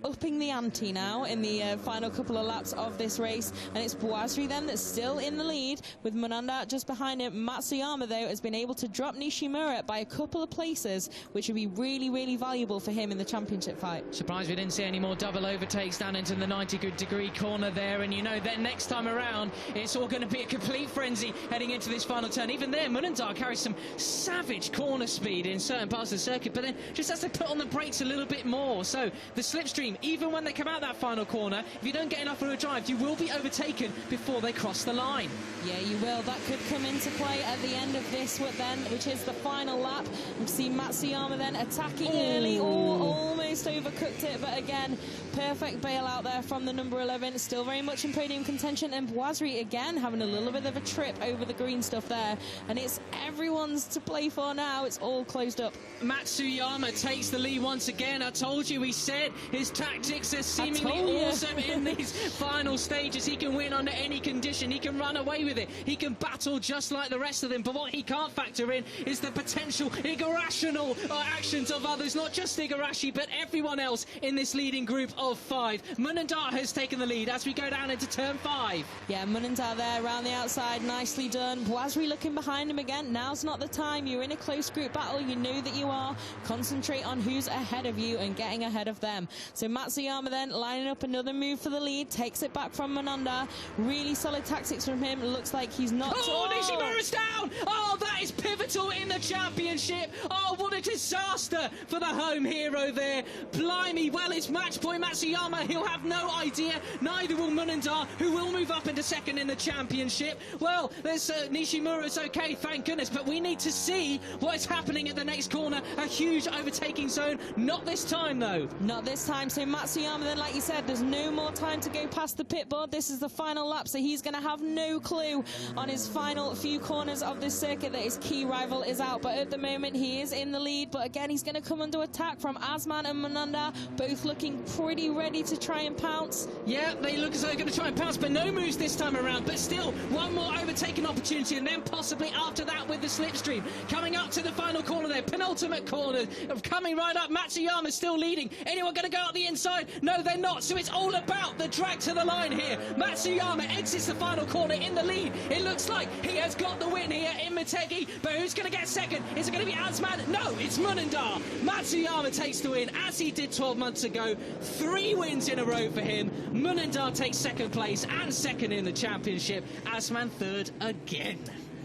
Speaker 2: upping the ante now in the final couple of laps of this race, and it's Boisri then that's still in the lead with Munandar just behind him. Matsuyama though has been able to drop Nishimura by a couple of places, which would be really valuable for him in the championship fight.
Speaker 1: Surprised we didn't see any more double overtakes down into the 90-degree corner there, and you know that next time around it's all going to be a complete frenzy heading into this final turn. Even there, Munandar carries some savage corner speed in certain parts of the circuit, but then just has to put on the brakes a little bit more. So the slipstream, even when they come out that final corner, if you don't get enough of a drive, you will be overtaken before they cross the line.
Speaker 2: Yeah, you will. That could come into play at the end of this one then, which is the final lap. We've seen Matsuyama then attacking early. Almost overcooked it, but again, perfect bailout there from the number 11. Still very much in podium contention, and Boisri again having a little bit of a trip over the green stuff there, and it's everyone's to play for now. It's all closed up.
Speaker 1: Matsuyama takes the lead once again. I told you, he said his tactics are seemingly awesome in these final stages. He can win under any condition. He can run away with it. He can battle just like the rest of them. But what he can't factor in is the potential irrational actions of others. Not just Igarashi, but everyone else in this leading group of 5. Munandar has taken the lead as we go down into turn 5.
Speaker 2: Yeah, Munandar there around the outside. Nicely done. Boisri looking behind him again. Now's not the time. You're in a close group battle. You know that you are. Concentrate on who's ahead of you and getting ahead of them. So Matsuyama then lining up another move for the lead, takes it back from Munandar. Really solid tactics from him. Looks like he's not...
Speaker 1: Oh, Nishimura's down! Oh, that is pivotal in the championship. Oh, what a disaster for the home hero there. Blimey, well, it's match point Matsuyama. He'll have no idea. Neither will Munandar, who will move up into 2nd in the championship. Well, there's Nishimura's okay, thank goodness, but we need to see what is happening at the next corner. A huge overtaking zone. Not this time, though.
Speaker 2: Not this time. So Matsuyama then, like you said, there's no more time to go past the pit board. This is the final lap, so he's going to have no clue on his final few corners of this circuit that his key rival is out. But at the moment, he is in the lead. But again, he's going to come under attack from Azman and Munandar, both looking pretty ready to try and pounce.
Speaker 1: Yeah, they look as though they're going to try and pounce, but no moves this time around. But still, one more overtaking opportunity, and then possibly after that with the slipstream. Coming up to the final corner there, penultimate corner, coming right up. Matsuyama still leading. Anyone going to go out the inside? No, they're not. So it's all about the drag to the line here. Matsuyama exits the final corner in the lead. It looks like he has got the win here in Motegi, but who's going to get 2nd? Is it going to be Azman? No, it's Munandar. Matsuyama takes the win, as he did 12 months ago. 3 wins in a row for him. Munandar takes 2nd place and 2nd in the championship. Azman 3rd again.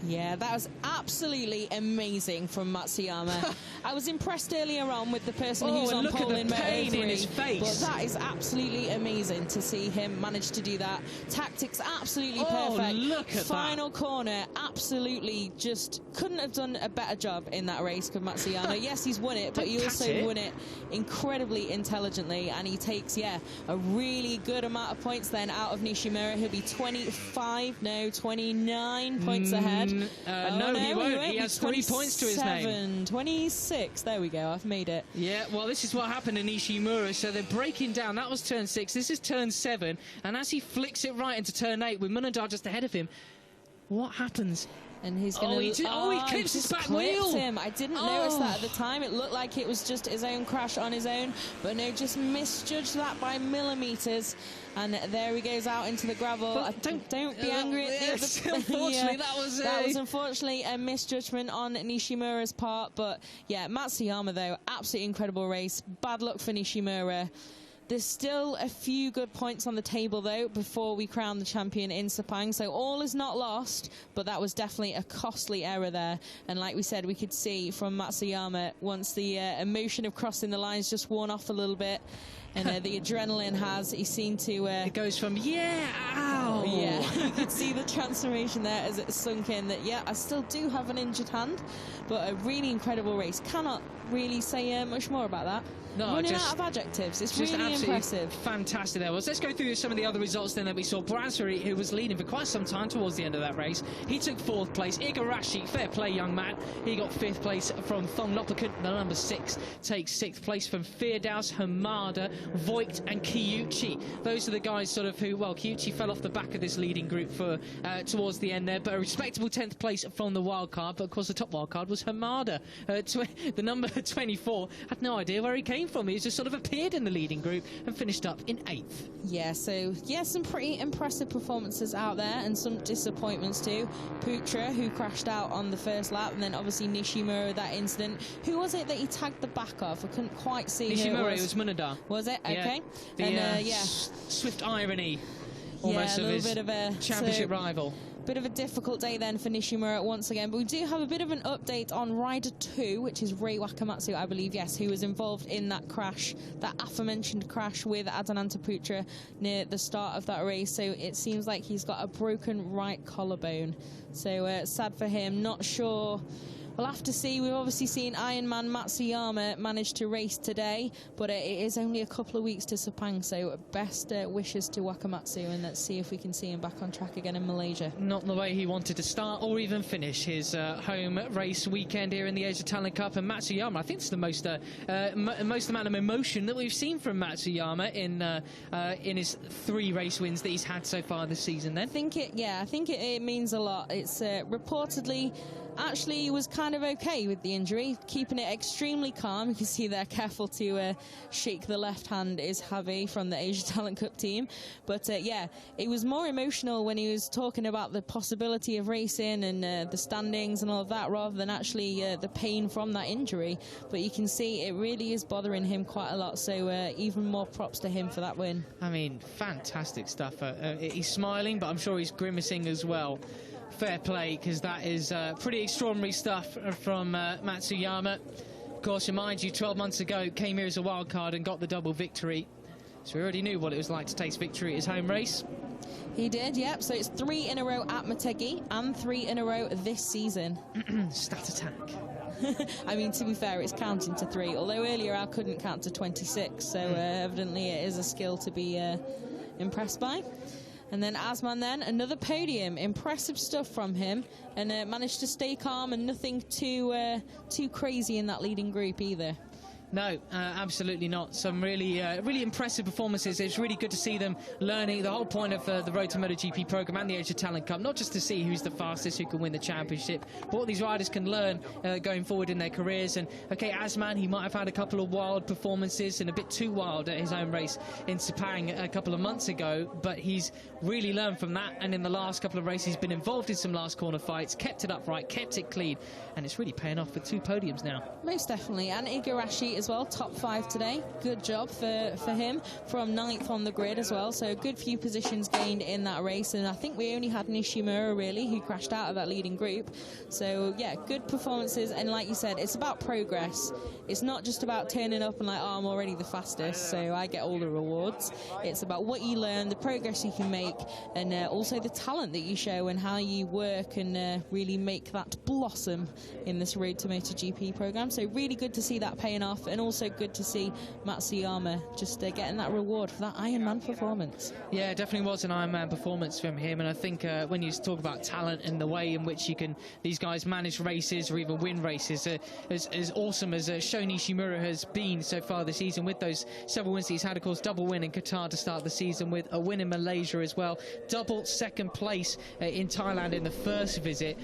Speaker 2: Yeah, that was absolutely amazing from Matsuyama. I was impressed earlier on with the person who's on pole in Moto 3,
Speaker 1: in his face.
Speaker 2: but that is absolutely amazing to see him manage to do that. Tactics absolutely perfect.
Speaker 1: Look at
Speaker 2: Final corner, absolutely just couldn't have done a better job in that race with Matsuyama. Yes, he's won it, but he also won it incredibly intelligently, and he takes, a really good amount of points then out of Nishimura. He'll be 29 points ahead.
Speaker 1: No, he won't. He has 3 points to his name.
Speaker 2: 26. There we go. I've made it.
Speaker 1: Yeah, well, this is what happened in Nishimura. So they're breaking down. That was turn 6. This is turn 7. And as he flicks it right into turn 8 with Munandar just ahead of him, what happens?
Speaker 2: And he's going to...
Speaker 1: he clips his back wheel.
Speaker 2: Him. I didn't notice that at the time. It looked like it was just his own crash on his own. But no, just misjudged that by millimetres. And there he goes out into the gravel. Don't be angry at the other...
Speaker 1: Unfortunately,
Speaker 2: that was unfortunately a misjudgment on Nishimura's part. But yeah, Matsuyama, though, absolutely incredible race. Bad luck for Nishimura. There's still a few good points on the table, though, before we crown the champion in Sepang. So all is not lost, but that was definitely a costly error there. And like we said, we could see from Matsuyama, once the emotion of crossing the lines just worn off a little bit, and the adrenaline he seemed to...
Speaker 1: it goes from, ow!
Speaker 2: Yeah, you could see the transformation there as it sunk in that, yeah, I still do have an injured hand, but a really incredible race. Cannot really say much more about that.
Speaker 1: No,
Speaker 2: running out of adjectives. It's
Speaker 1: just
Speaker 2: really impressive.
Speaker 1: Fantastic there was. Let's go through some of the other results then that we saw. Brasserie, who was leading for quite some time towards the end of that race, he took 4th place. Igarashi, fair play, young man. He got 5th place from Thong Lopakut. The number 6 takes 6th place from Firdaus, Hamada, Voigt and Kiyuchi. Those are the guys sort of who, well, Kiyuchi fell off the back of this leading group for towards the end there, but a respectable 10th place from the wild card. But of course the top wild card was Hamada. The number 24 had no idea where he came from. He just sort of appeared in the leading group and finished up in 8th.
Speaker 2: Yeah, so yeah, some pretty impressive performances out there and some disappointments too. Putra, who crashed out on the first lap, and then obviously Nishimura, that incident. Who was it that he tagged the back of? I couldn't quite see
Speaker 1: Nishimura, it was Munada.
Speaker 2: Was it? Okay.
Speaker 1: Yeah. Swift irony almost of his championship rival.
Speaker 2: Bit of a difficult day then for Nishimura once again, but we do have a bit of an update on Rider 2, which is Rei Wakamatsu, I believe, yes, who was involved in that crash, that aforementioned crash with Adananta Putra near the start of that race. So it seems like he's got a broken right collarbone. So sad for him. Not sure. We'll have to see. We've obviously seen Ironman Matsuyama manage to race today, but it is only a couple of weeks to Sepang, so best wishes to Wakamatsu, and let's see if we can see him back on track again in Malaysia.
Speaker 1: Not the way he wanted to start or even finish his home race weekend here in the Asia Talent Cup, and Matsuyama, I think it's the most amount of emotion that we've seen from Matsuyama in his 3 race wins that he's had so far this season then.
Speaker 2: I think it means a lot. It's reportedly actually was kind of okay with the injury, keeping it extremely calm. You can see they're careful to shake the left hand is Javi from the Asia Talent Cup team. But yeah, it was more emotional when he was talking about the possibility of racing and the standings and all of that, rather than actually the pain from that injury. But you can see it really is bothering him quite a lot, so even more props to him for that win.
Speaker 1: I mean, fantastic stuff. He's smiling, but I'm sure he's grimacing as well. Fair play, because that is pretty extraordinary stuff from Matsuyama. Of course, remind you, 12 months ago, came here as a wild card and got the double victory. So we already knew what it was like to taste victory at his home race.
Speaker 2: He did, yep. So it's 3 in a row at Motegi and 3 in a row this season.
Speaker 1: Stat attack.
Speaker 2: I mean, to be fair, it's counting to 3, although earlier I couldn't count to 26, so evidently it is a skill to be impressed by. And then Asman then, another podium. Impressive stuff from him, and managed to stay calm and nothing too crazy in that leading group either.
Speaker 1: No, absolutely not. Some really impressive performances. It's really good to see them learning the whole point of the Road to MotoGP program and the Asia Talent Cup, not just to see who's the fastest, who can win the championship, but what these riders can learn going forward in their careers. And okay, Asman, he might have had a couple of wild performances and a bit too wild at his own race in Sepang a couple of months ago, but he's really learned from that, and in the last couple of races he's been involved in some last corner fights, kept it upright, kept it clean, and it's really paying off with 2 podiums now.
Speaker 2: Most definitely. And Igarashi as well, top 5 today. Good job for him, from 9th on the grid as well, so a good few positions gained in that race. And I think we only had Nishimura really, who crashed out of that leading group. So yeah, good performances, and like you said, it's about progress. It's not just about turning up and like, oh, I'm already the fastest, so I get all the rewards. It's about what you learn, the progress you can make, and also the talent that you show and how you work and really make that blossom in this Road to MotoGP program. So really good to see that paying off, and also good to see Matsuyama just getting that reward for that Ironman performance.
Speaker 1: Yeah, it definitely was an Ironman performance from him, and I think when you talk about talent and the way in which these guys manage races or even win races, as awesome as Sho Nishimura has been so far this season, with those several wins he's had, of course, double win in Qatar to start the season, with a win in Malaysia as well, double second place in Thailand in the first visit.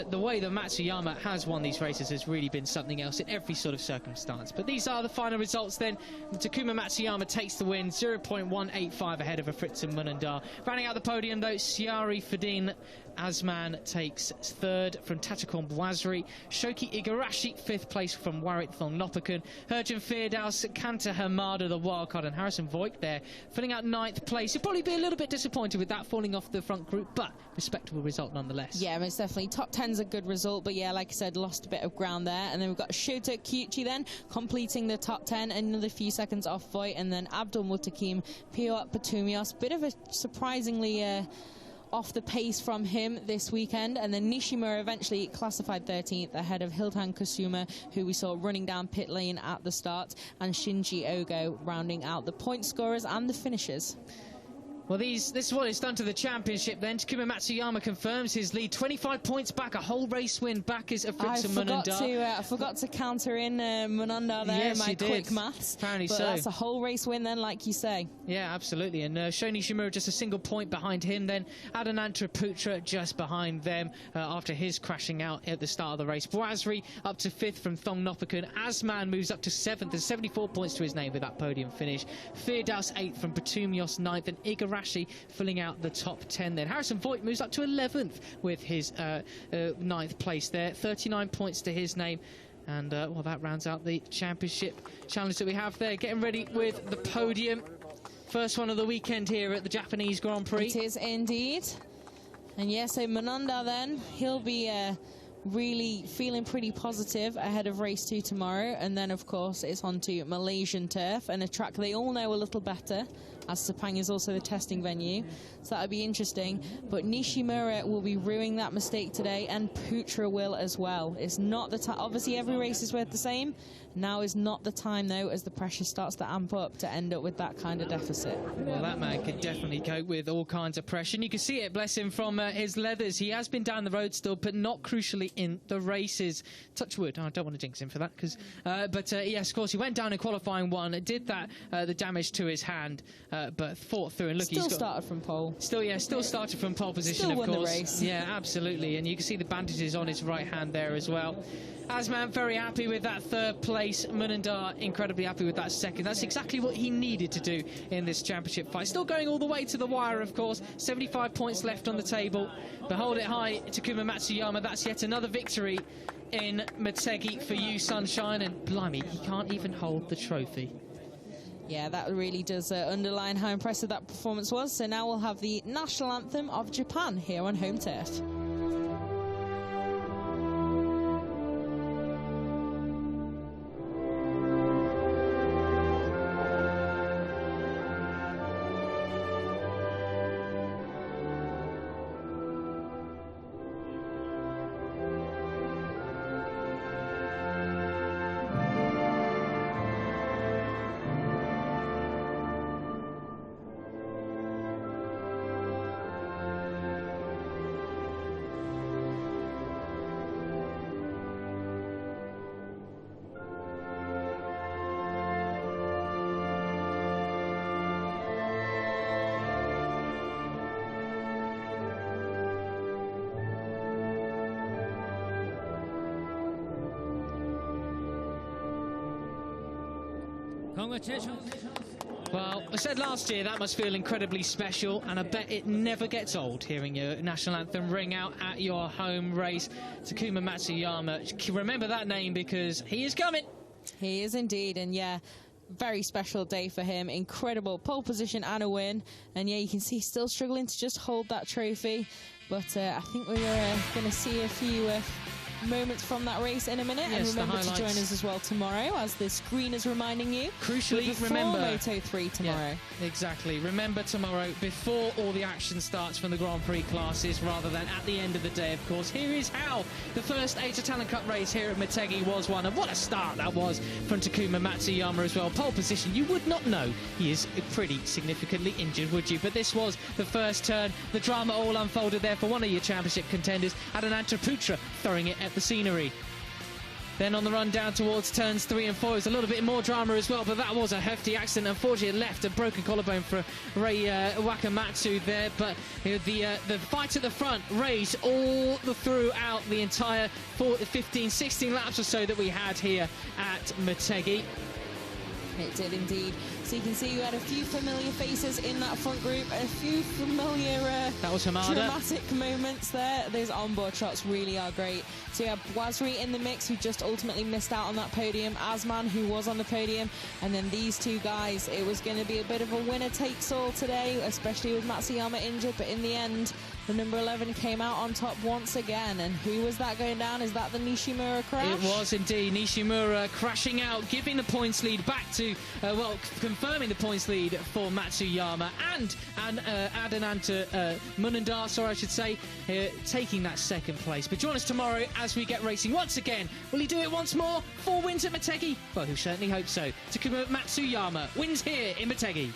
Speaker 1: The way that Matsuyama has won these races has really been something else in every sort of circumstance. But these are the final results then. Takuma Matsuyama takes the win, 0.185 ahead of Fritz and Munandar. Rounding out the podium though, Siari Fadin Asman takes third from Tachikon Bwazri. Shoki Igarashi, fifth place from Warit Thongnopakun. Herjan Firdaus, Kanta Hamada, the wildcard, and Harrison Voigt there filling out ninth place. He'll probably be a little bit disappointed with that falling off the front group, but respectable result nonetheless.
Speaker 2: Yeah, most definitely. Top 10's a good result, but yeah, like I said, lost a bit of ground there. And then we've got Shota Kyuchi then completing the top 10, another few seconds off Voigt, and then Abdul Mutakim, Pio Patumios. Bit of a surprisingly off the pace from him this weekend, and then Nishimura eventually classified 13th ahead of Hiltan Kusuma, who we saw running down pit lane at the start, and Shinji Ogo rounding out the point scorers and the finishers.
Speaker 1: Well, this is what it's done to the championship then. Takuma Matsuyama confirms his lead, 25 points back, a whole race win back is Fritz and Munandar.
Speaker 2: I forgot to counter in Munandar there,
Speaker 1: yes,
Speaker 2: in my quick maths.
Speaker 1: Apparently
Speaker 2: but
Speaker 1: so.
Speaker 2: That's a whole race win then, like you say.
Speaker 1: Yeah, absolutely. And Sho Nishimura just a single point behind him then. Adanantra Putra just behind them after his crashing out at the start of the race. Bwazri up to fifth from Thongnopakun. Asman moves up to seventh. There's 74 points to his name with that podium finish. Firdaus eighth from Patumios ninth, and Igarashi filling out the top 10 then. Harrison Voigt moves up to 11th with his ninth place there. 39 points to his name. And, well, that rounds out the championship challenge that we have there. Getting ready with the podium. First one of the weekend here at the Japanese Grand Prix.
Speaker 2: It is indeed. And, yeah, so Munandar then, he'll be really feeling pretty positive ahead of race 2 tomorrow. And then, of course, it's on to Malaysian turf and a track they all know a little better, as Sepang is also the testing venue, so that'll be interesting. But Nishimura will be ruining that mistake today, and Putra will as well. It's not the time. Obviously, every race is worth the same. Now is not the time, though, as the pressure starts to amp up, to end up with that kind of deficit.
Speaker 1: Well, that man could definitely cope with all kinds of pressure, and you can see it, bless him, from his leathers. He has been down the road still, but not crucially in the races. Touch wood. I don't want to jinx him for that, because. But yes, of course, he went down in qualifying 1. It did that the damage to his hand, but fought through. And look,
Speaker 2: still started from pole.
Speaker 1: Still started from pole position.
Speaker 2: Still
Speaker 1: of
Speaker 2: won
Speaker 1: course.
Speaker 2: The race.
Speaker 1: Yeah, absolutely. And you can see the bandages on his right hand there as well. Asman very happy with that third place. Munandar incredibly happy with that second. That's exactly what he needed to do in this championship fight. Still going all the way to the wire, of course. 75 points left on the table. But hold it high, Takuma Matsuyama. That's yet another victory in Motegi for you, Sunshine. And blimey, he can't even hold the trophy.
Speaker 2: Yeah, that really does underline how impressive that performance was. So now we'll have the national anthem of Japan here on home turf.
Speaker 3: Congratulations.
Speaker 1: Well, I said last year that must feel incredibly special, and I bet it never gets old hearing your national anthem ring out at your home race. Takuma Matsuyama, remember that name because he is coming.
Speaker 2: He is indeed, and yeah, very special day for him. Incredible pole position and a win, and yeah, you can see he's still struggling to just hold that trophy. But I think we are going to see a few moments from that race in a minute.
Speaker 1: Yes,
Speaker 2: and remember to
Speaker 1: the
Speaker 2: join
Speaker 1: highlights.
Speaker 2: us as well tomorrow, as the screen is reminding you.
Speaker 1: Crucially,
Speaker 2: before
Speaker 1: remember
Speaker 2: Moto 3 tomorrow.
Speaker 1: Yeah, exactly. Remember tomorrow, before all the action starts from the Grand Prix classes, rather than at the end of the day, of course. Here is how the first Asia Talent Cup race here at Motegi was won, and what a start that was from Takuma Matsuyama as well. Pole position, you would not know he is pretty significantly injured, would you? But this was the first turn. The drama all unfolded there for one of your championship contenders, Adananta Putra, throwing it at the scenery. Then on the run down towards turns 3 and 4, it was a little bit more drama as well, but that was a hefty accident. Unfortunately, it left a broken collarbone for Rei Wakamatsu there, but the fight at the front raged all throughout the entire 15, 16 laps or so that we had here at Motegi.
Speaker 2: It did indeed. So you can see you had a few familiar faces in that front group, a few familiar
Speaker 1: that was
Speaker 2: dramatic moments there. Those onboard shots really are great. So you have Wazri in the mix, who just ultimately missed out on that podium, Asman, who was on the podium, and then these two guys. It was going to be a bit of a winner-takes-all today, especially with Matsuyama injured, but in the end, the number 11 came out on top once again. And who was that going down? Is that the Nishimura crash?
Speaker 1: It was indeed. Nishimura crashing out, giving the points lead back to, confirming the points lead for Matsuyama and Adananta Munandar, I should say, taking that second place. But join us tomorrow as we get racing once again. Will he do it once more? 4 wins at Motegi? Well, he'll certainly hope so. Takuma Matsuyama wins here in Motegi.